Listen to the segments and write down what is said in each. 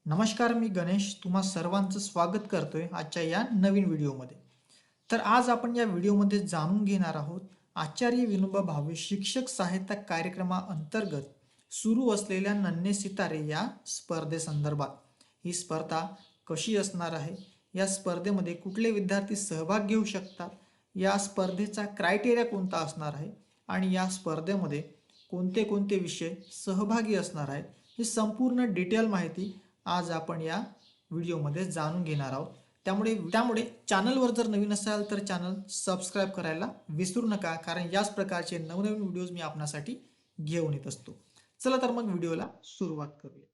नमस्कार, मी गणेश तुम्हा सर्वांचं स्वागत करतोय आजच्या या नवीन व्हिडिओमध्ये. तर आज आपण या व्हिडिओमध्ये जाणून घेणार आहोत आचार्य विनोबा भावे शिक्षक सहायता कार्यक्रमाअंतर्गत सुरू असलेल्या नन्हे सितारे या स्पर्धेसंदर्भात. ही स्पर्धा कशी असणार आहे, या स्पर्धेमध्ये कुठले विद्यार्थी सहभाग घेऊ शकतात, या स्पर्धेचा क्रायटेरिया कोणता असणार आहे आणि या स्पर्धेमध्ये कोणते कोणते विषय सहभागी असणार आहेत, ही संपूर्ण डिटेल माहिती आज आपण या व्हिडिओमध्ये जाणून घेणार आहोत. त्यामुळे चॅनलवर जर नवीन असाल तर चॅनल सबस्क्राईब करायला विसरू नका, कारण याच प्रकारचे नवनवीन व्हिडिओज मी आपणासाठी घेऊन येत असतो. चला तर मग व्हिडिओला सुरुवात करूया.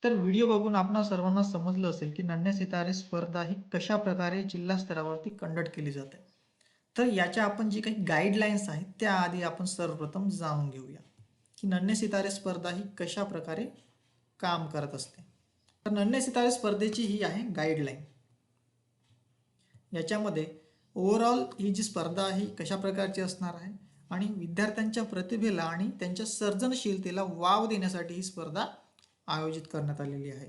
तर व्हिडिओ बघून आपणा सर्वांना समजलं असेल की नन्हे सितारे स्पर्धा ही कशा प्रकारे जिल्हा स्तरावरती कंडक्ट केली जाते. तर याच्या आपण जी काही गाईडलाईन्स आहेत त्या आधी आपण सर्वप्रथम जाणून घेऊया की नन्हे सितारे स्पर्धा ही कशा प्रकारे काम करत असते. तर नन्हे सितारे स्पर्धेची ही आहे गाईडलाईन. याच्यामध्ये ओव्हरऑल ही जी स्पर्धा आहे कशा प्रकारची असणार आहे आणि विद्यार्थ्यांच्या प्रतिभेला आणि त्यांच्या सर्जनशीलतेला वाव देण्यासाठी ही स्पर्धा आयोजित करण्यात आलेली आहे.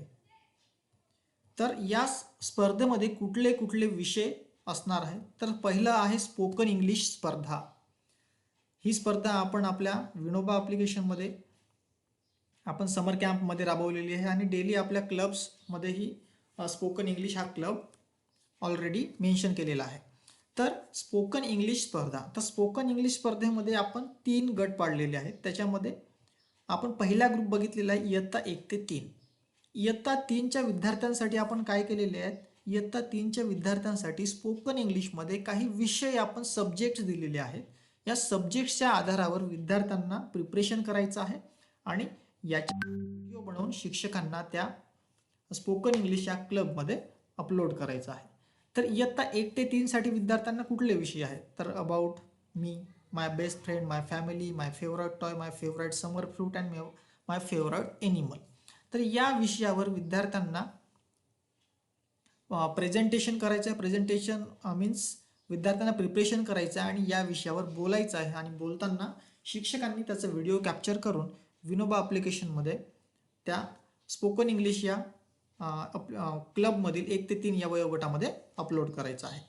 तर या स्पर्धेमध्ये कुठले कुठले विषय असणार आहेत, तर पहिलं आहे स्पोकन इंग्लिश स्पर्धा. ही स्पर्धा आपण आपल्या विनोबा ॲप्लिकेशनमध्ये आपण समर कॅम्पमध्ये राबवलेली आहे आणि डेली आपल्या क्लब्समध्येही स्पोकन इंग्लिश हा क्लब ऑलरेडी मेन्शन केलेला आहे. तर स्पोकन इंग्लिश स्पर्धा, तर स्पोकन इंग्लिश स्पर्धेमध्ये आपण 3 गट पाडलेले आहेत. त्याच्यामध्ये आपण पहिला ग्रुप बघितलेला आहे इयत्ता 1 ते 3. इयत्ता 3च्या विद्यार्थ्यांसाठी आपण काय केलेले आहेत, इयत्ता 3च्या विद्यार्थ्यांसाठी स्पोकन इंग्लिशमध्ये काही विषय आपण सब्जेक्ट्स दिलेले आहेत. या सब्जेक्ट्सच्या आधारावर विद्यार्थ्यांना प्रिपरेशन करायचं आहे आणि याचे व्हिडिओ बनवून शिक्षकांना त्या स्पोकन इंग्लिश या क्लबमध्ये अपलोड करायचं आहे. तर इयत्ता 1 ते 3 साठी विद्यार्थ्यांना कुठले विषय आहेत, तर about me, my best friend, my family, my favourite toy, my favourite summer fruit and my favourite animal. तर या विषयावर विद्यार्थ्यांना प्रेझेंटेशन करायचं आहे. प्रेझेंटेशन मीन्स विद्यार्थ्यांना प्रिपरेशन करायचं आहे आणि या विषयावर बोलायचं आहे आणि बोलताना शिक्षकांनी त्याचा व्हिडिओ कॅप्चर करून विनोबा ॲप्लिकेशनमध्ये त्या स्पोकन इंग्लिश या क्लबमधील 1 ते 3 या वयोगटामध्ये अपलोड करायचं आहे.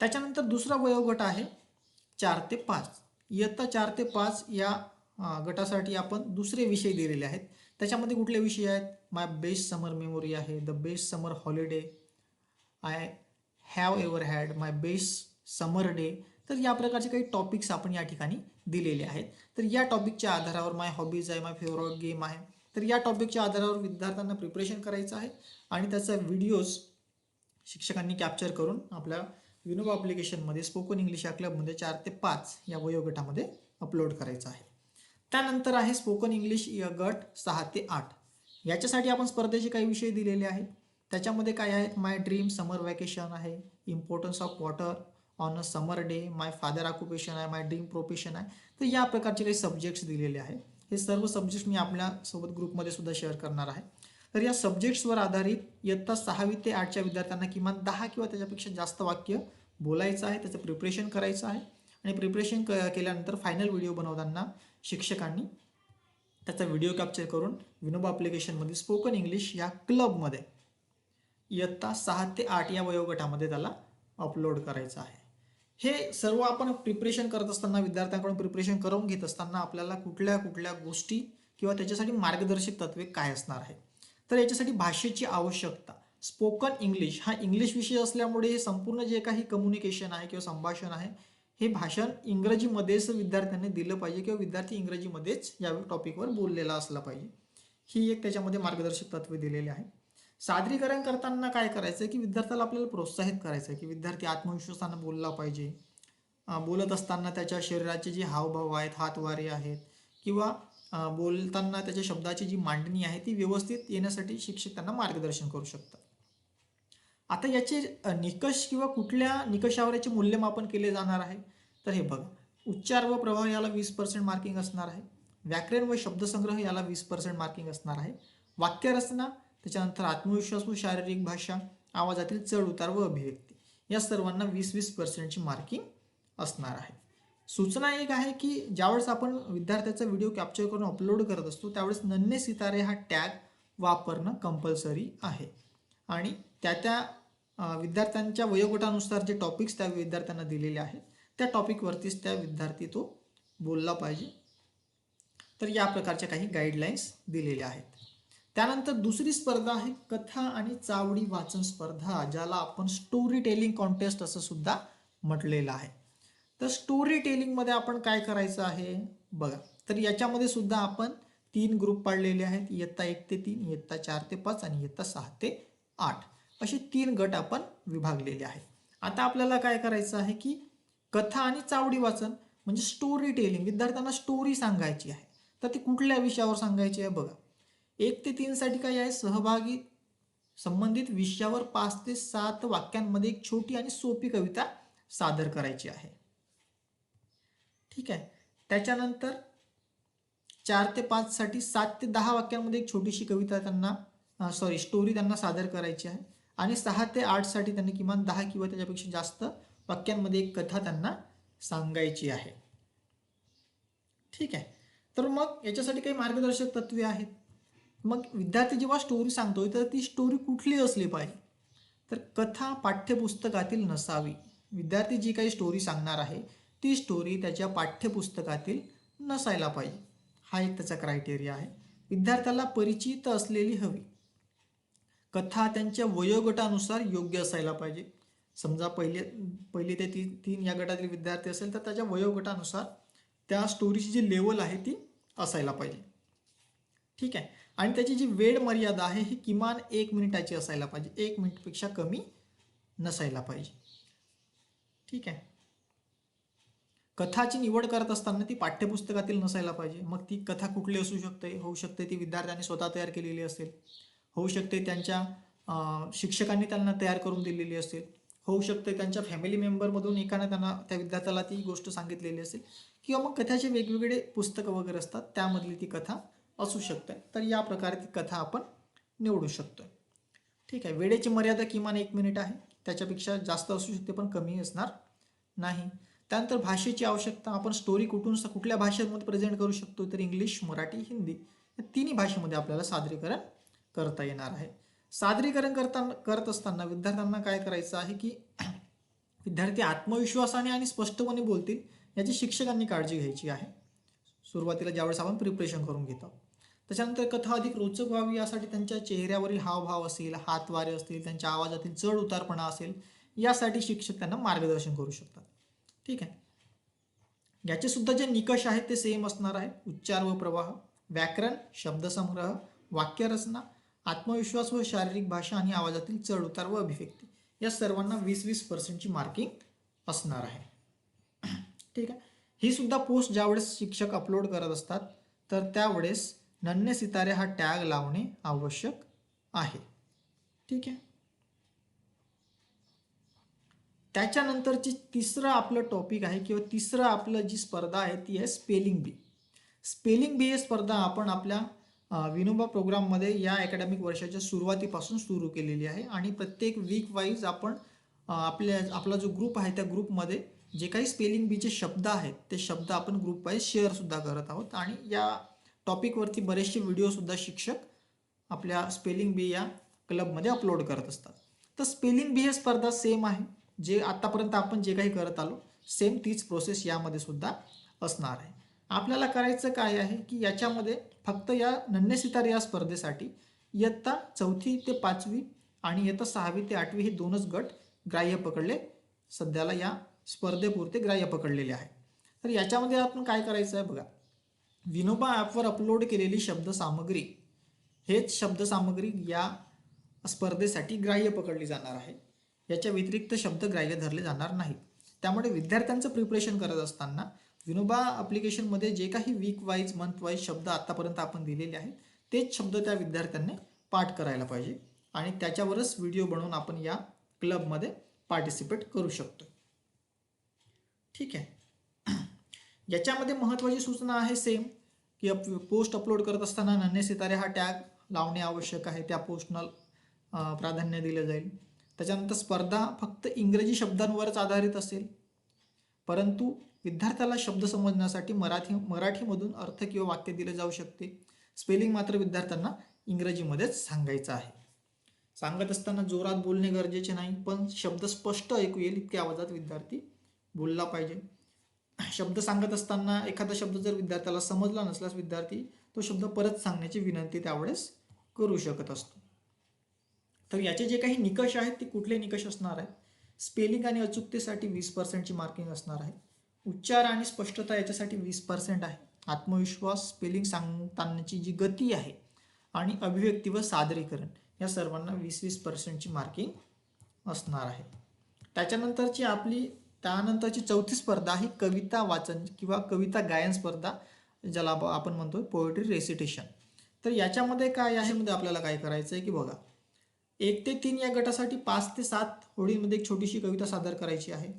त्याच्यानंतर दुसरा वयोगट आहे 4 ते 5. इयत्ता 4 ते 5 या गटासाठी आपण दुसरे विषय दिलेले आहेत. त्याच्यामध्ये कुठले विषय आहेत, माय बेस्ट समर मेमोरी आहे, the best summer holiday, I have ever had, my best summer day. तर या प्रकारचे काही टॉपिक्स आपण या ठिकाणी दिलेले आहेत. तर या टॉपिकच्या आधारावर माय हॉबीज आहे, माय फेवरेट गेम आहे. तर या टॉपिकच्या आधारावर विद्यार्थ्यांना प्रिपरेशन करायचं आहे आणि त्याचा व्हिडिओज शिक्षकांनी कॅप्चर करून आपल्या विनोबा ॲप्लिकेशनमध्ये स्पोकन इंग्लिश या क्लबमध्ये 4 ते 5 या वयोगटामध्ये अपलोड करायचं आहे. त्यानंतर आहे स्पोकन इंग्लिश गट 6 ते 8. याच्यासाठी आपण स्पर्धेचे काही विषय दिलेले आहेत. त्याच्यामध्ये काय आहे, माय ड्रीम समर वॅकेशन आहे, importance of water on a summer day, my father occupation आहे, माय ड्रीम प्रोफेशन आहे. तर या प्रकारचे काही सब्जेक्ट्स दिलेले आहेत. हे सर्व सब्जेक्ट्स मी आपल्यासोबत ग्रुपमध्ये सुद्धा शेअर करणार आहे. तर या सब्जेक्ट्सवर आधारित इयत्ता 6वी ते 8च्या विद्यार्थ्यांना किमान 10 किंवा त्याच्यापेक्षा जास्त वाक्य बोलायचं आहे, त्याचं प्रिपरेशन करायचं आहे आणि प्रिपरेशन केल्यानंतर फायनल व्हिडिओ बनवताना शिक्षकांनी त्याचा व्हिडिओ कॅप्चर करून विनोबा ॲप्लिकेशनमध्ये स्पोकन इंग्लिश या क्लबमध्ये इयत्ता 6 ते 8 या वयोगटामध्ये त्याला अपलोड करायचं आहे. हे सर्व आपण प्रिपरेशन करत असताना, विद्यार्थ्यांकडून प्रिपरेशन करून घेत असताना आपल्याला कुठल्या कुठल्या गोष्टी किंवा त्याच्यासाठी मार्गदर्शक तत्वे काय असणार आहे. तर याच्यासाठी भाषेची आवश्यकता. स्पोकन इंग्लिश हा इंग्लिश विषय असल्यामुळे हे संपूर्ण जे काही कम्युनिकेशन आहे किंवा संभाषण आहे हे भाषण इंग्रजीमध्येच विद्यार्थ्यांनी दिलं पाहिजे किंवा विद्यार्थी इंग्रजीमध्येच या टॉपिकवर बोललेला असला पाहिजे. ही एक त्याच्यामध्ये मार्गदर्शक तत्वे दिलेली आहे. सादरीकरण करताना काय करायचं की विद्यार्थ्याला आपल्याला प्रोत्साहित करायचं आहे की विद्यार्थी आत्मविश्वासानं बोलला पाहिजे. बोलत असताना त्याच्या शरीराचे जे हावभाव आहेत, हातवारे आहेत किंवा बोलताना त्याच्या शब्दाची जी मांडणी आहे ती व्यवस्थित येण्यासाठी शिक्षक त्यांना मार्गदर्शन करू शकतात. आता याचे निकष किंवा कुठल्या निकषावर याचे मूल्यमापन केले जाणार आहे. तर हे बघा, उच्चार व प्रभाव याला 20% मार्किंग असणार आहे. व्याकरण व शब्दसंग्रह याला 20% मार्किंग असणार आहे. वाक्यरचना, त्याच्यानंतर आत्मविश्वास व शारीरिक भाषा, आवाजातील चढ उतार व अभिव्यक्ती या सर्वांना 20% मार्किंग असणार आहे. सूचना एक आहे की ज्यावेळेस आपण विद्यार्थ्याचा व्हिडिओ कॅप्चर करून अपलोड करत असतो त्यावेळेस नन्हे सितारे हा टॅग वापरणं कंपल्सरी आहे आणि त्या विद्यार्थ्यांच्या वयोगटानुसार जे टॉपिक्स त्या विद्यार्थ्यांना दिलेले आहेत त्या टॉपिकवरतीच त्या विद्यार्थी तो बोलला पाहिजे. तर या प्रकारच्या काही गाईडलाईन्स दिलेल्या आहेत. त्यानंतर दुसरी स्पर्धा आहे कथा आणि चावडी वाचन स्पर्धा, ज्याला आपण स्टोरी टेलिंग कॉन्टेस्ट असं सुद्धा म्हटलेलं आहे. तर स्टोरी टेलिंगमध्ये आपण काय करायचं आहे बघा. तर याच्यामध्ये सुद्धा आपण 3 ग्रुप पाडलेले आहेत. इयत्ता 1 ते 3, इयत्ता 4 ते 5 आणि इयत्ता 6 ते 8 असे 3 गट आपण विभागलेले आहेत. आता आपल्याला काय करायचं आहे की कथा आणि चावडी वाचन म्हणजे स्टोरी टेलिंग, विद्यार्थ्यांना स्टोरी सांगायची आहे. तर ती कुठल्या विषयावर सांगायची आहे बघा. 1 ते 3 साठी काय आहे, सहभागी संबंधित विषयावर 5 ते 7 वाक्यांमध्ये एक छोटी आणि सोपी कविता सादर करायची आहे. ठीक आहे. त्याच्यानंतर 4 ते 5 साठी 7 ते 10 वाक्यांमध्ये एक छोटीशी कविता त्यांना स्टोरी त्यांना सादर करायची आहे आणि 6 ते 8 साठी त्यांनी किमान 10 किंवा त्याच्यापेक्षा जास्त वाक्यांमध्ये एक कथा त्यांना सांगायची आहे. ठीक आहे. तर मग याच्यासाठी काही मार्गदर्शक तत्वे आहेत. मग विद्यार्थी जेव्हा स्टोरी सांगतोय तर ती स्टोरी कुठली असली पाहिजे. तर कथा पाठ्यपुस्तकातील नसावी. विद्यार्थी जी काही स्टोरी सांगणार आहे ती स्टोरी त्याच्या पाठ्यपुस्तकातील नसायला पाहिजे. हा एक त्याचा क्रायटेरिया आहे. विद्यार्थ्याला परिचित असलेली हवी. कथा त्यांच्या वयोगटानुसार योग्य असायला पाहिजे. समजा पहिले ते 3 या गटातील विद्यार्थी असेल तर त्याच्या वयोगटानुसार त्या स्टोरीची जी लेवल आहे ती असायला पाहिजे. ठीक आहे. आणि त्याची जी वेळ मर्यादा आहे ही किमान 1 मिनिटाची असायला पाहिजे. 1 मिनिटपेक्षा कमी नसायला पाहिजे. ठीक आहे. कथाची निवड करत असताना ती पाठ्यपुस्तकातील नसायला पाहिजे. मग ती कथा कुठली असू शकते, होऊ शकते ती विद्यार्थ्यांनी स्वतः तयार केलेली असेल, होऊ शकते त्यांच्या शिक्षकांनी त्यांना तयार करून दिलेली असेल, होऊ शकते त्यांच्या फॅमिली मेंबरमधून एकाने त्यांना त्या विद्यार्थ्याला ती गोष्ट सांगितलेली असेल किंवा मग कथाचे वेगवेगळे पुस्तकं वगैरे असतात त्यामधली ती कथा असू शकते. तर या प्रकारे ती कथा आपण निवडू शकतो. ठीक आहे. वेळेची मर्यादा किमान 1 मिनिट आहे. त्याच्यापेक्षा जास्त असू शकते पण कमी असणार नाही. त्यानंतर भाषेची आवश्यकता. आपण स्टोरी कुठल्या भाषेमध्ये प्रेझेंट करू शकतो तर इंग्लिश, मराठी, हिंदी या तिन्ही भाषेमध्ये आपल्याला सादरीकरण करता येणार आहे. सादरीकरण करत असताना विद्यार्थ्यांना काय करायचं आहे की विद्यार्थी आत्मविश्वासाने आणि स्पष्टपणे बोलतील याची शिक्षकांनी काळजी घ्यायची आहे सुरुवातीला ज्यावेळेस आपण प्रिपरेशन करून घेतो. त्याच्यानंतर कथा अधिक रोचक व्हावी यासाठी त्यांच्या चेहऱ्यावरील हावभाव असेल, हातवारे असतील, त्यांच्या आवाजातील चढ उतारपणा असेल यासाठी शिक्षक त्यांना मार्गदर्शन करू शकतात. ठीक आहे. याचे सुद्धा जे निकष आहेत ते सेम असणार आहे. उच्चार व प्रवाह, व्याकरण, शब्दसंग्रह, वाक्यरचना, आत्मविश्वास व शारीरिक भाषा आणि आवाजातील चढ उतार व अभिव्यक्ती या सर्वांना 20% मार्किंग असणार आहे. ठीक आहे. ही सुद्धा पोस्ट ज्यावेळेस शिक्षक अपलोड करत असतात तर त्यावेळेस नन्हे सितारे हा टॅग लावणे आवश्यक आहे. ठीक आहे. त्याच्यानंतरची तिसरं आपलं टॉपिक आहे किंवा तिसरं आपलं जी स्पर्धा आहे ती आहे स्पेलिंग बी. स्पेलिंग बी ही स्पर्धा आपण आपल्या विनोबा प्रोग्राममध्ये या अकॅडमिक वर्षाच्या सुरुवातीपासून सुरू केलेली आहे आणि प्रत्येक वीक वाईज आपण आपला जो ग्रुप आहे त्या ग्रुपमध्ये जे काही स्पेलिंग बीचे शब्द आहेत ते शब्द आपण ग्रुप वाईज शेअरसुद्धा करत आहोत आणि या टॉपिकवरती बरेचसे व्हिडिओसुद्धा शिक्षक आपल्या स्पेलिंग बी या क्लबमध्ये अपलोड करत असतात. तर स्पेलिंग बी ही स्पर्धा सेम आहे. जे आतापर्यंत आपण जे काही करत आलो सेम तीच प्रोसेस यामध्ये सुद्धा असणार आहे. आपल्याला करायचं काय आहे की याच्यामध्ये फक्त या नन्हे सितारे या स्पर्धेसाठी इयत्ता 4थी ते 5वी आणि इयत्ता 6वी ते 8वी हे दोनच गट ग्राह्य पकडले, सध्याला या स्पर्धेपुरते ग्राह्य पकडलेले आहे. तर याच्यामध्ये आपण काय करायचं आहे बघा, विनोबा ॲपवर अपलोड केलेली शब्दसामग्री हेच शब्दसामग्री या स्पर्धेसाठी ग्राह्य पकडली जाणार आहे. याच्या व्यतिरिक्त शब्द ग्राह्य धरले जाणार नाहीत. त्यामुळे विद्यार्थ्यांचं प्रिपरेशन करत असताना विनोबा ॲप्लिकेशनमध्ये जे काही वीक वाईज मंथ वाईज शब्द आतापर्यंत आपण दिलेले आहेत तेच शब्द त्या विद्यार्थ्यांनी पाठ करायला पाहिजे आणि त्याच्यावरच व्हिडिओ बनवून आपण या क्लबमध्ये पार्टिसिपेट करू शकतो. ठीक आहे. याच्यामध्ये महत्त्वाची सूचना आहे सेम की पोस्ट अपलोड करत असताना नन्हे सितारे हा टॅग लावणे आवश्यक आहे. त्या पोस्टला प्राधान्य दिलं जाईल. त्याच्यानंतर स्पर्धा फक्त इंग्रजी शब्दांवरच आधारित असेल, परंतु विद्यार्थ्याला शब्द समजण्यासाठी मराठीमधून अर्थ किंवा वाक्य दिले जाऊ शकते. स्पेलिंग मात्र विद्यार्थ्यांना इंग्रजीमध्येच सांगायचं आहे. सांगत असताना जोरात बोलणे गरजेचे नाही, पण शब्द स्पष्ट ऐकू येईल इतक्या आवाजात विद्यार्थी बोलला पाहिजे. शब्द सांगत असताना एखादा शब्द जर विद्यार्थ्याला समजला नसल्यास विद्यार्थी तो शब्द परत सांगण्याची विनंती त्यावेळेस करू शकत असतो. तर याचे जे काही निकष आहेत ते कुठले निकष असणार आहेत? स्पेलिंग आणि अचूकतेसाठी 20%ची मार्किंग असणार आहे. उच्चार आणि स्पष्टता याच्यासाठी 20% आहे. आत्मविश्वास, स्पेलिंग सांगतानाची जी गती आहे आणि अभिव्यक्ती व सादरीकरण या सर्वांना 20% मार्किंग असणार आहे. त्यानंतरची 4थी स्पर्धा ही कविता वाचन किंवा कविता गायन स्पर्धा, ज्याला आपण म्हणतो पोएट्री रेसिटेशन. तर याच्यामध्ये काय आहे, मध्ये आपल्याला काय करायचं आहे की बघा, 1 ते 3 या गटासाठी 5 ते 7 ओळींमध्ये एक छोटीशी कविता सादर करायची आहे.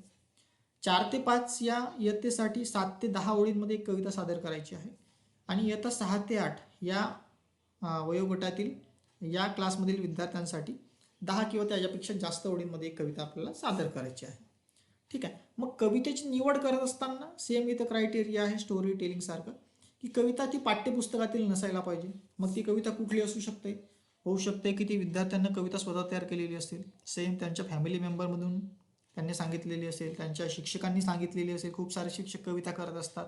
4 ते 5 या इयत्तेसाठी 7 ते 10 ओळींमध्ये एक कविता सादर करायची आहे आणि इयत्ता 6 ते 8 या वयोगटातील या क्लासमधील विद्यार्थ्यांसाठी 10 किंवा त्याच्यापेक्षा जास्त ओळींमध्ये एक कविता आपल्याला सादर करायची आहे. ठीक आहे. मग कवितेची निवड करत असताना सेम इथं क्रायटेरिया आहे स्टोरी टेलिंग सारखं, की कविता ती पाठ्यपुस्तकातील नसायला पाहिजे. मग ती कविता कुठली असू शकते? होऊ शकते की ती विद्यार्थ्यांना कविता स्वतः तयार केलेली असेल, सेम त्यांच्या फॅमिली मेंबरमधून त्यांनी सांगितलेली असेल, त्यांच्या शिक्षकांनी सांगितलेली असेल. खूप सारे शिक्षक कविता करत असतात,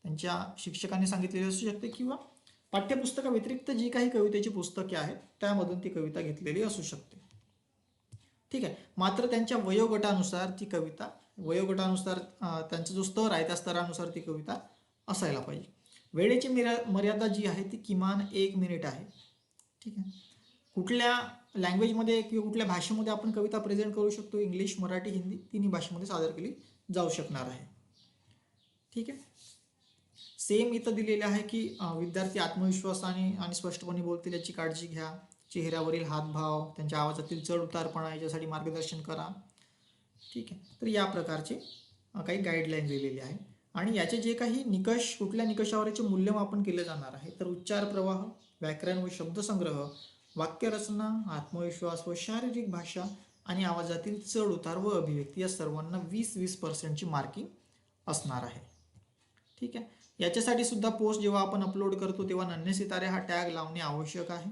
त्यांच्या शिक्षकांनी सांगितलेली असू शकते किंवा पाठ्यपुस्तकाव्यतिरिक्त जी काही कवितेची पुस्तके आहेत त्यामधून ती कविता घेतलेली असू शकते. ठीक आहे. मात्र त्यांच्या वयोगटानुसार ती कविता, वयोगटानुसार त्यांचा जो स्तर आहे त्या स्तरानुसार ती कविता असायला पाहिजे. वेळेची मर्यादा जी आहे ती किमान 1 मिनिट आहे. ठीक आहे. कुठल्या लँग्वेजमध्ये किंवा कुठल्या भाषेमध्ये आपण कविता प्रेझेंट करू शकतो? इंग्लिश, मराठी, हिंदी तिन्ही भाषेमध्ये सादर केली जाऊ शकणार आहे. ठीक आहे. सेम इथं दिलेले आहे की विद्यार्थी आत्मविश्वासाने आणि स्पष्टपणे बोलतील याची काळजी घ्या. चेहऱ्यावरील हातभाव, त्यांच्या आवाजातील चढ उतारपणा याच्यासाठी मार्गदर्शन करा. ठीक आहे. तर या प्रकारचे काही गाईडलाईन दिलेले आहे आणि याचे जे काही निकष, कुठल्या निकषावर याचे मूल्यमापन केले जाणार आहे, तर उच्चार प्रवाह, व्याकरण व शब्दसंग्रह, वाक्यरचना, आत्मविश्वास व शारीरिक भाषा आणि आवाजातील चढ उतार व अभिव्यक्ती या सर्वांना 20% मार्किंग असणार आहे. ठीक आहे. याच्यासाठी सुद्धा पोस्ट जेव्हा आपण अपलोड करतो तेव्हा नन्हे सितारे हा टॅग लावणे आवश्यक आहे.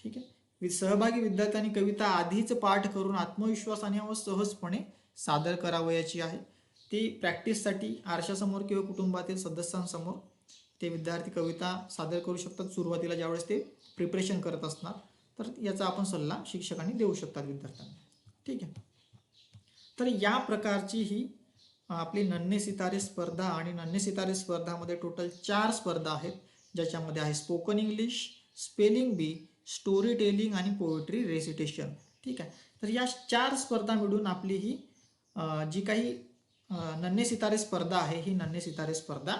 ठीक आहे. सहभागी विद्यार्थ्यांनी कविता आधीच पाठ करून आत्मविश्वासाने व सहजपणे सादर करावयाची आहे. ती प्रॅक्टिससाठी आरशासमोर किंवा कुटुंबातील सदस्यांसमोर ते विद्यार्थी कविता सादर करू शकतात सुरुवातीला ज्यावेळेस ते प्रिपरेशन करत असणार. तर याचा आपण सल्ला शिक्षकांनी देऊ शकतात विद्यार्थ्यांना. ठीक आहे. तर या प्रकारची ही आपली नन्हे सितारे स्पर्धा आणि नन्हे सितारे स्पर्धामध्ये टोटल 4 स्पर्धा आहेत, ज्याच्यामध्ये आहे स्पोकन इंग्लिश, स्पेलिंग बी, स्टोरी टेलिंग आणि पोएट्री रेसिटेशन. ठीक आहे. तर या 4 स्पर्धा मिळून आपली ही जी काही नन्हे सितारे स्पर्धा आहे ही नन्हे सितारे स्पर्धा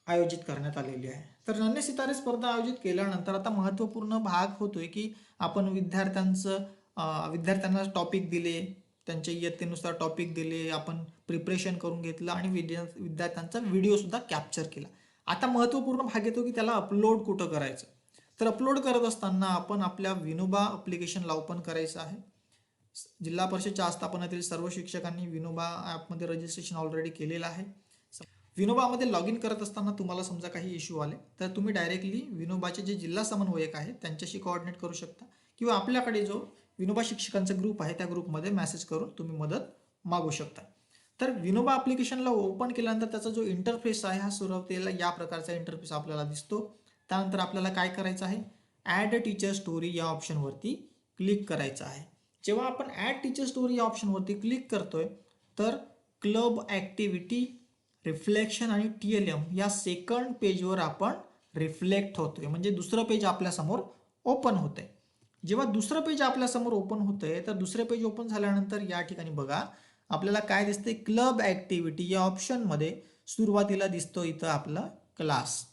आयोजित करण्यात आलेली आहे. तर नन्हे सितारे स्पर्धा आयोजित केल्यानंतर आता महत्त्वपूर्ण भाग होतोय की आपण विद्यार्थ्यांना टॉपिक दिले, त्यांच्या इयत्तेनुसार टॉपिक दिले, आपण प्रिपरेशन करून घेतलं आणि विद्यार्थ्यांचा व्हिडिओ सुद्धा कॅप्चर केला. आता महत्त्वपूर्ण भाग येतो की त्याला अपलोड कुठं करायचं. तर अपलोड करत असताना आपण आपल्या विनोबा ॲप्लिकेशनला ओपन करायचं आहे. जिल्हा परिषदच्या आस्थापनातील सर्व शिक्षकांनी विनोबा ॲपमध्ये रजिस्ट्रेशन ऑलरेडी केलेलं आहे. विनोबामध्ये लॉग इन करत असताना तुम्हाला समजा काही इश्यू आले तर तुम्ही डायरेक्टली विनोबाचे जे जिल्हा समन्वयक आहेत त्यांच्याशी कोऑर्डिनेट करू शकता किंवा आपल्याकडे जो विनोबा शिक्षकांचा ग्रुप आहे त्या ग्रुपमध्ये मेसेज करून तुम्ही मदत मागू शकता. तर विनोबा ॲप्लिकेशनला ओपन केल्यानंतर त्याचा जो इंटरफेस आहे हा सुरुवातीला या प्रकारचा इंटरफेस आपल्याला दिसतो. त्यानंतर आपल्याला काय करायचं आहे, ॲड टीचर स्टोरी या ऑप्शनवरती क्लिक करायचं आहे. जेव्हा आपण ॲड टीचर स्टोरी या ऑप्शनवरती क्लिक करतोय तर क्लब ॲक्टिव्हिटी, रिफ्लेक्शन आणि TLM या सेकंड पेजवर आपण रिफ्लेक्ट होतोय, म्हणजे दुसरं पेज आपल्यासमोर ओपन होतंय. जेव्हा दुसरं पेज आपल्यासमोर ओपन होतंय तर दुसरं पेज ओपन झाल्यानंतर या ठिकाणी बघा आपल्याला काय दिसतंय, क्लब ॲक्टिव्हिटी या ऑप्शनमध्ये सुरुवातीला दिसतो इथं आपला क्लास.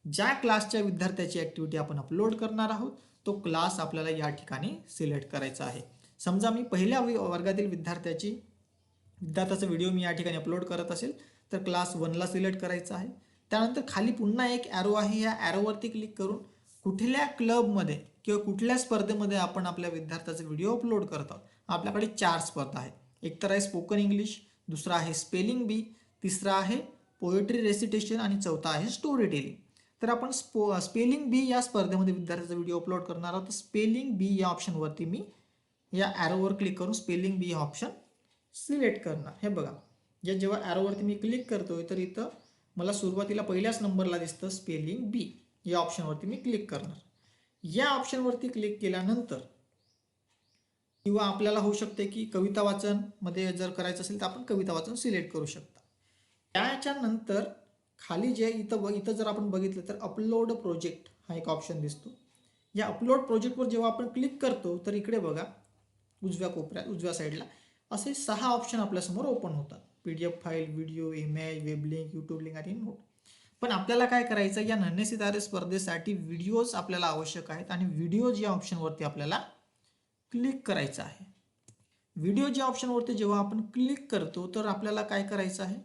ज्या क्लासच्या विद्यार्थ्याची ॲक्टिव्हिटी आपण अपलोड करणार आहोत तो क्लास आपल्याला या ठिकाणी सिलेक्ट करायचा आहे. समजा मी पहिल्या वर्गातील विद्यार्थ्याचा व्हिडिओ मी या ठिकाणी अपलोड करत असेल तर क्लास 1ला सिलेक्ट करायचा आहे. त्यानंतर खाली पुन्हा एक ॲरो आहे, या ॲरोवरती क्लिक करून कुठल्या क्लबमध्ये किंवा कुठल्या स्पर्धेमध्ये आपण आपल्या विद्यार्थ्याचा व्हिडिओ अपलोड करत आहोत. आपल्याकडे 4 स्पर्धा आहेत. एक तर आहे स्पोकन इंग्लिश, दुसरा आहे स्पेलिंग बी, तिसरा आहे पोएट्री रेसिटेशन आणि चौथा आहे स्टोरी टेलिंग. तर आपण स्पेलिंग बी या स्पर्धेमध्ये विद्यार्थ्याचा व्हिडिओ अपलोड करणार आहोत. तर स्पेलिंग बी या ऑप्शनवरती मी या ॲरोवर क्लिक करून स्पेलिंग बी हा ऑप्शन सिलेक्ट करणार. हे बघा, जेव्हा ॲरोवरती मी क्लिक करतोय तर इथं मला सुरुवातीला पहिल्याच नंबरला दिसतं स्पेलिंग बी. या ऑप्शनवरती मी क्लिक करणार. या ऑप्शनवरती क्लिक केल्यानंतर किंवा आपल्याला होऊ शकते की कविता वाचन मध्ये जर करायचं असेल तर आपण कविता वाचन सिलेक्ट करू शकता. त्याच्यानंतर खाली जे इथं जर आपण बघितलं तर अपलोड प्रोजेक्ट हा एक ऑप्शन दिसतो. या अपलोड प्रोजेक्टवर जेव्हा आपण क्लिक करतो तर इकडे बघा उजव्या कोपऱ्यात उजव्या साईडला असे 6 ऑप्शन आपल्यासमोर ओपन होतात. PDF file, video, image, web link, YouTube link आणि नोट. पण आपल्याला काय करायचं, या नन्हे सितारे स्पर्धेसाठी व्हिडिओज आपल्याला आवश्यक आहेत आणि व्हिडिओज या ऑप्शनवरती आपल्याला क्लिक करायचं आहे. व्हिडिओ या ऑप्शनवरती जेव्हा आपण क्लिक करतो तर आपल्याला काय करायचं आहे,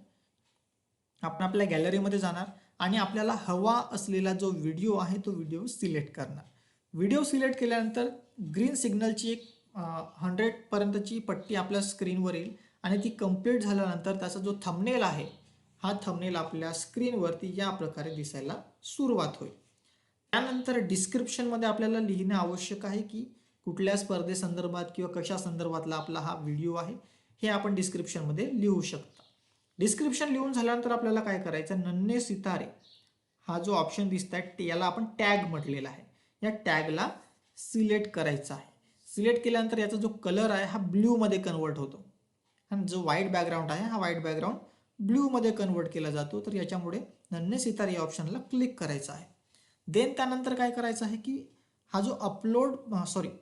आपण आपल्या गॅलरीमध्ये जाणार आणि आपल्याला हवा असलेला जो व्हिडिओ आहे तो व्हिडिओ सिलेक्ट करणार. व्हिडिओ सिलेक्ट केल्यानंतर ग्रीन सिग्नलची एक 100 पर्यंतची पट्टी आपल्या स्क्रीनवर येईल आणि ती कंप्लीट झाल्यानंतर त्याचा जो थंबनेल आहे हा थंबनेल आपल्या स्क्रीनवरती या प्रकारे दिसायला सुरुवात होईल. त्यानंतर डिस्क्रिप्शनमध्ये आपल्याला लिहिणे आवश्यक आहे की कुठल्या स्पर्धेसंदर्भात किंवा कशा संदर्भातला आपला हा व्हिडिओ आहे हे आपण डिस्क्रिप्शनमध्ये लिहू शकता. डिस्क्रिप्शन लिहून झाल्यानंतर आपल्याला काय करायचं, नन्हे सितारे हा जो ऑप्शन दिसत आहे याला आपण टॅग म्हटलेला आहे. या टॅगला सिलेक्ट करायचा आहे. सिलेक्ट केल्यानंतर याचा जो कलर आहे हा ब्ल्यूमध्ये कन्वर्ट होतो आणि जो व्हाईट बॅकग्राऊंड आहे हा व्हाईट बॅकग्राऊंड ब्ल्यूमध्ये कन्वर्ट केला जातो. तर याच्यामुळे नन्हे सितारे या ऑप्शनला क्लिक करायचं आहे. देन त्यानंतर काय करायचं आहे की हा जो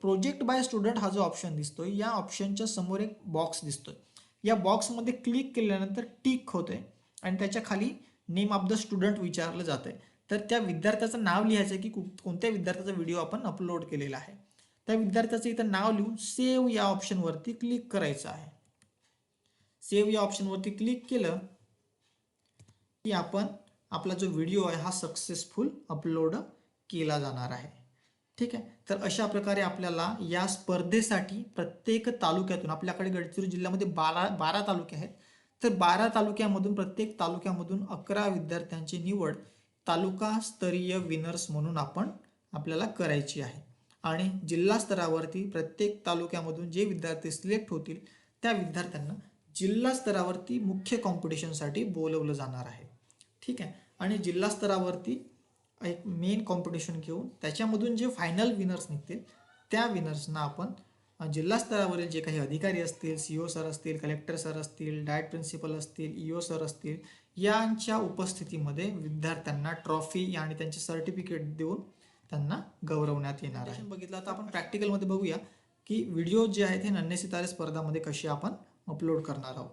प्रोजेक्ट बाय स्टुडंट हा जो ऑप्शन दिसतोय या ऑप्शनच्या समोर एक बॉक्स दिसतोय. या बॉक्समध्ये क्लिक केल्यानंतर टिक होते आणि त्याच्या खाली नेम ऑफ द स्टुडंट विचारलं जातंय. तर त्या विद्यार्थ्याचं नाव लिहायचं आहे की कोणत्या विद्यार्थ्याचा व्हिडिओ आपण अपलोड केलेला आहे. त्या विद्यार्थ्याचं इथं नाव लिहून सेव्ह या ऑप्शनवरती क्लिक करायचं आहे. सेव्ह या ऑप्शनवरती क्लिक केलं की आपण आपला जो व्हिडिओ आहे हा सक्सेसफुल अपलोड केला जाणार आहे. ठीक आहे. तर अशा प्रकारे आपल्याला या स्पर्धेसाठी प्रत्येक तालुक्यातून, आपल्याकडे गडचिरोली जिल्ह्यामध्ये 12 तालुके आहेत, तर 12 तालुक्यामधून प्रत्येक तालुक्यामधून 11 विद्यार्थ्यांची निवड तालुकास्तरीय विनर्स म्हणून आपल्याला करायची आहे. आणि जिल्हा स्तरावरती प्रत्येक तालुक्यामधून जे विद्यार्थी सिलेक्ट होतील त्या विद्यार्थ्यांना जिल्हा स्तरावरती मुख्य कॉम्पिटिशनसाठी बोलवलं जाणार आहे. ठीक आहे. आणि जिल्हा स्तरावरती एक मेन कॉम्पिटिशन घेऊन त्याच्यामधून जे फायनल विनर्स निघतील त्या विनर्सना आपण जिल्हा स्तरावरील जे काही अधिकारी असतील, CO सर असतील, कलेक्टर सर असतील, डायट प्रिन्सिपल असतील, EO सर असतील, यांच्या उपस्थितीमध्ये विद्यार्थ्यांना ट्रॉफी आणि त्यांचे सर्टिफिकेट देऊन त्यांना गौरवण्यात येणार आहे. बघितलं आता आपण प्रॅक्टिकलमध्ये बघूया की व्हिडिओ जे आहेत हे नन्हे सितारे स्पर्धामध्ये कसे आपण अपलोड करणार आहोत.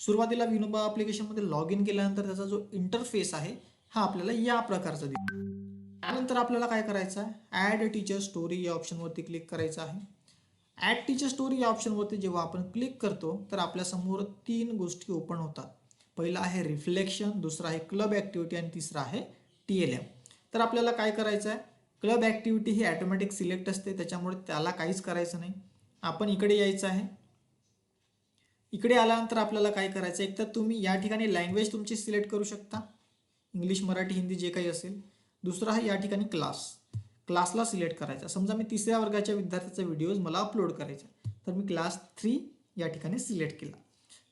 सुरुवातीला विनोबा ॲप्लिकेशनमध्ये लॉग इन केल्यानंतर त्याचा जो इंटरफेस आहे हा आपल्याला या प्रकारचा दिसतो. त्यानंतर आपल्याला काय करायचं आहे, ॲड टीचर स्टोरी या ऑप्शनवरती क्लिक करायचं आहे. ॲड टीचर स्टोरी या ऑप्शनवरती जेव्हा आपण क्लिक करतो तर आपल्यासमोर 3 गोष्टी ओपन होतात. पहिला आहे रिफ्लेक्शन, दुसरा आहे क्लब ॲक्टिव्हिटी आणि तिसरा आहे TLM. तर आपल्याला काय करायचं आहे, क्लब ॲक्टिव्हिटी ही ॲटोमॅटिक सिलेक्ट असते त्याच्यामुळे त्याला काहीच करायचं नाही. आपण इकडे यायचं आहे. इकडे आल्यानंतर आपल्याला काय करायचं, एक तर तुम्ही या ठिकाणी लँग्वेज तुमची सिलेक्ट करू शकता, इंग्लिश, मराठी, हिंदी जे काही असेल. दुसरा आहे या ठिकाणी क्लास. क्लासला सिलेक्ट करायचा. समजा मी 3ऱ्या वर्गाच्या विद्यार्थ्याचा व्हिडिओज मला अपलोड करायचा, तर मी क्लास 3 या ठिकाणी सिलेक्ट केला.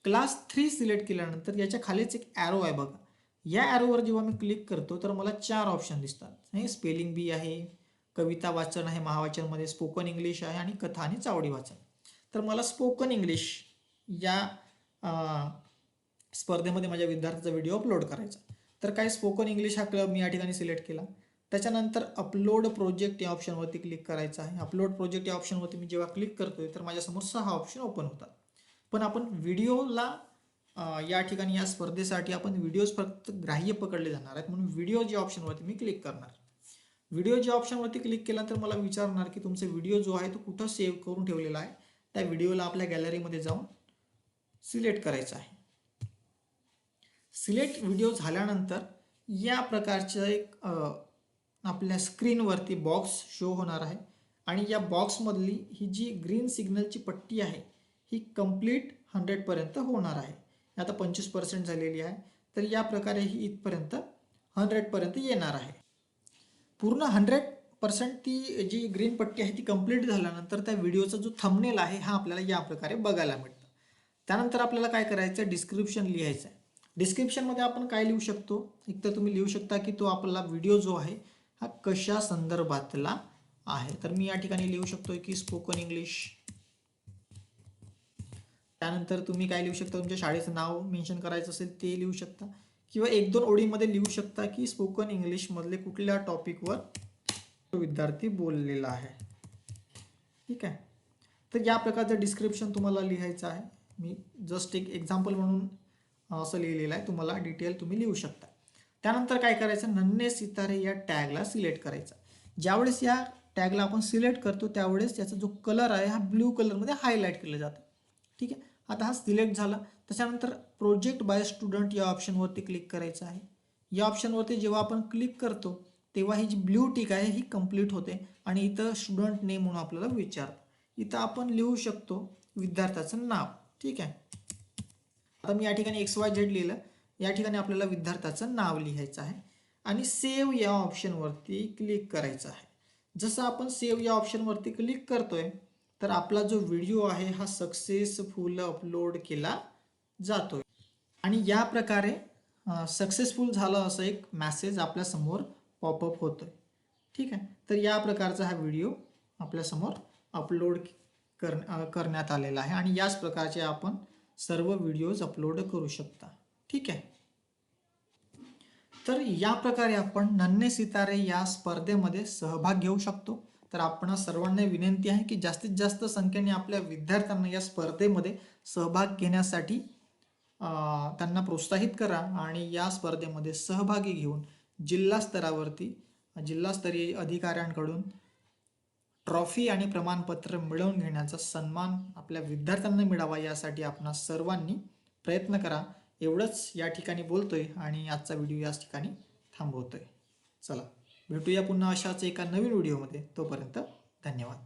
क्लास 3 सिलेक्ट केल्यानंतर याच्या खालीच एक ॲरो आहे बघा. या ॲरोवर जेव्हा मी क्लिक करतो तर मला 4 ऑप्शन दिसतात. हे स्पेलिंग बी आहे, कविता वाचन आहे, महावाचनमध्ये स्पोकन इंग्लिश आहे आणि कथा आणि चावडी वाचन. तर मला स्पोकन इंग्लिश या स्पर्धेमध्ये माझ्या विद्यार्थ्याचा व्हिडिओ अपलोड करायचा. तर काय स्पोकन इंग्लिश हा क्लब मी या ठिकाणी सिलेक्ट केला. त्याच्यानंतर अपलोड प्रोजेक्ट या ऑप्शनवरती क्लिक करायचं आहे. अपलोड प्रोजेक्ट या ऑप्शनवरती मी जेव्हा क्लिक करतोय तर माझ्यासमोर 6 ऑप्शन ओपन होतात. पण आपण व्हिडिओला या ठिकाणी या स्पर्धेसाठी आपण व्हिडिओज फक्त ग्राह्य पकडले जाणार आहेत, म्हणून व्हिडिओ या ऑप्शनवरती मी क्लिक करणार. व्हिडिओ ज्या ऑप्शनवरती क्लिक केल्यानंतर मला विचारणार की तुमचा व्हिडिओ जो आहे तो कुठं सेव्ह करून ठेवलेला आहे. त्या व्हिडिओला आपल्या गॅलरीमध्ये जाऊन सिलेक्ट करायचं आहे. सिलेक्ट व्हिडिओ झाल्यानंतर या प्रकारचं एक आपल्या स्क्रीनवरती बॉक्स शो होणार आहे आणि या बॉक्समधली ही जी ग्रीन सिग्नलची पट्टी आहे ही कंप्लीट 100पर्यंत होणार आहे. आता 25% झालेली आहे, तर या प्रकारे ही इथपर्यंत 100पर्यंत येणार आहे. पूर्ण 100% ती जी ग्रीन पट्टी आहे ती कंप्लीट झाल्यानंतर त्या व्हिडिओचा जो थंबनेल आहे हा आपल्याला या प्रकारे बघायला मिळतं. त्यानंतर आपल्याला काय करायचं, डिस्क्रिप्शन लिहायचं आहे. डिस्क्रिप्शनमध्ये आपण काय लिहू शकतो, एक तर तुम्ही लिहू शकता की तो आपला व्हिडिओ जो आहे हा कशा संदर्भातला आहे. तर मी या ठिकाणी लिहू शकतो की स्पोकन इंग्लिश. त्यानंतर तुम्ही काय लिहू शकता, तुमच्या शाळेचं नाव मेन्शन करायचं असेल ते लिहू शकता किंवा 1-2 ओळीमध्ये लिहू शकता की स्पोकन इंग्लिशमधले कुठल्या टॉपिकवर तो विद्यार्थी बोललेला आहे. ठीक आहे. तर या प्रकारचं डिस्क्रिप्शन तुम्हाला लिहायचं आहे. मी जस्ट एक एक्झाम्पल म्हणून असं लिहिलेलं आहे, तुम्हाला डिटेल तुम्ही लिहू शकता. त्यानंतर काय करायचं, नन्हे सितारे या टॅगला सिलेक्ट करायचा. ज्यावेळेस या टॅगला आपण सिलेक्ट करतो त्यावेळेस त्याचा जो कलर आहे हा ब्ल्यू कलरमध्ये हायलाईट केलं जातं. ठीक आहे. आता हा सिलेक्ट झाला. त्याच्यानंतर प्रोजेक्ट बाय स्टुडंट या ऑप्शनवरती क्लिक करायचं आहे. या ऑप्शनवरती जेव्हा आपण क्लिक करतो तेव्हा ही जी ब्ल्यू टिक आहे ही कंप्लीट होते आणि इथं स्टुडंट नेम म्हणून आपल्याला विचारतं. इथं आपण लिहू शकतो विद्यार्थ्याचं नाव. ठीक आहे. आता मी या ठिकाणी XYZ लिहिलं. या ठिकाणी आपल्याला विद्यार्थ्याचं नाव लिहायचं आहे आणि सेव्ह या ऑप्शनवरती क्लिक करायचं आहे. जसं आपण सेव्ह या ऑप्शनवरती क्लिक करतोय तर आपला जो व्हिडिओ आहे हा सक्सेसफुल अपलोड केला जातोय आणि या प्रकारे सक्सेसफुल झालं असं एक मेसेज आपल्यासमोर पॉपअप होतोय. ठीक आहे. तर या प्रकारचा हा व्हिडिओ आपल्यासमोर अपलोड करण्यात आलेला आहे आणि याच प्रकारचे आपण सर्व व्हिडिओज अपलोड करू शकता. ठीक आहे. तर या प्रकारे आपण नन्हे सितारे या स्पर्धेमध्ये सहभाग घेऊ शकतो. तर आपण सर्वांना विनंती आहे की जास्तीत जास्त संख्येने आपल्या विद्यार्थ्यांना या स्पर्धेमध्ये सहभाग घेण्यासाठी त्यांना प्रोत्साहित करा आणि या स्पर्धेमध्ये सहभागी घेऊन जिल्हास्तरीय अधिकाऱ्यांकडून ट्रॉफी आणि प्रमाणपत्र मिळवून घेण्याचा सन्मान आपल्या विद्यार्थ्यांना मिळावा यासाठी आपण सर्वांनी प्रयत्न करा. एवढंच या ठिकाणी बोलतोय आणि आजचा व्हिडिओ याच ठिकाणी थांबवतोय. चला भेटूया पुन्हा अशाच एका नवीन व्हिडिओमध्ये. तोपर्यंत धन्यवाद.